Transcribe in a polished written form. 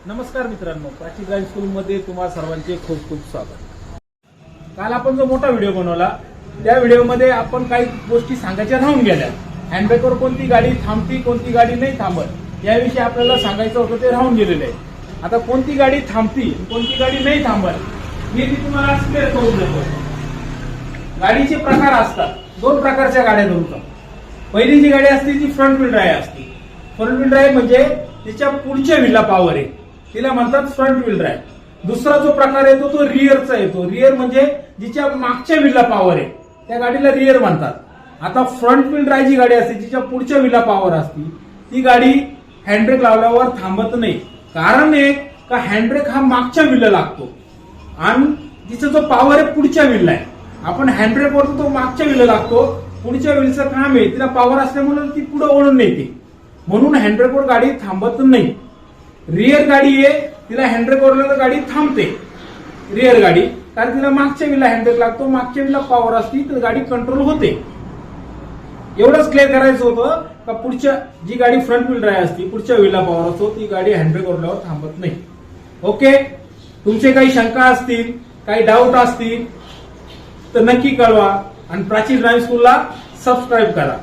नमस्कार मित्रांनो, प्राची ड्राइव्ह स्कूलमध्ये तुम्हा सर्वांचे खूप खूप स्वागत। काल आपण जो मोठा व्हिडिओ बनवला त्या व्हिडिओमध्ये आपण काही गोष्टी सांगायच्या राहून गेल्या। हँडब्रेकवर कोणती गाडी थांबती, कोणती गाडी नाही थांबत याविषयी आपल्याला सांगायचं होतं, ते राहून गेलेलं आहे। आता कोणती गाडी थांबती, कोणती गाडी नाही थांबत हे मी तुम्हाला क्लिअर करून देतो। गाडीचे प्रकार असतात, दोन प्रकारच्या गाड्या धरून। पहिली जी गाडी असते ती फ्रंट व्हील ड्राईव्ह असते। फ्रंट व्हील ड्राईव्ह म्हणजे तिच्या पुढच्या व्हीलला पॉवर आहे, तिला म्हणतात फ्रंट व्हील ड्राईव्ह। दुसरा जो प्रकार येतो तो रिअरचा येतो। रिअर म्हणजे जिच्या मागच्या व्हीलला पॉवर आहे त्या गाडीला रिअर म्हणतात। आता फ्रंट व्हील ड्राईव्ह जी गाडी असते जिच्या पुढच्या व्हीलला पॉवर असते ती गाडी हँडब्रेक लावल्यावर थांबत नाही। कारण एक का हँडब्रेक हा मागच्या व्हीलला लागतो आणि तिचा जो पॉवर आहे पुढच्या व्हीलला आहे। आपण हँडब्रेक वरतो तो मागच्या व्हीलला लागतो, पुढच्या व्हीलचं काम आहे तिला पॉवर असल्यामुळे ती पुढे ओढून नेते, म्हणून हँडब्रेकवर गाडी थांबत नाही। रिअर गाडी आहे तिला हँडब्रेक ओढल्यावर गाडी थांबते, रिअर गाडी, कारण तिला मागच्या व्हीलला हँडब्रेक लागतो, मागच्या व्हीलला पॉवर असती तर गाडी कंट्रोल होते। एवढंच क्लिअर करायचं होतं का पुढच्या जी गाडी फ्रंट व्हील ड्राईव्ह असते पुढच्या व्हीलला पॉवर असतो ती गाडी हँडब्रेक ओढल्यावर थांबत नाही। ओके, तुमचे काही शंका असतील, काही डाऊट असतील तर नक्की कळवा आणि प्राची ड्राइव्ह स्कूलला सबस्क्राईब करा।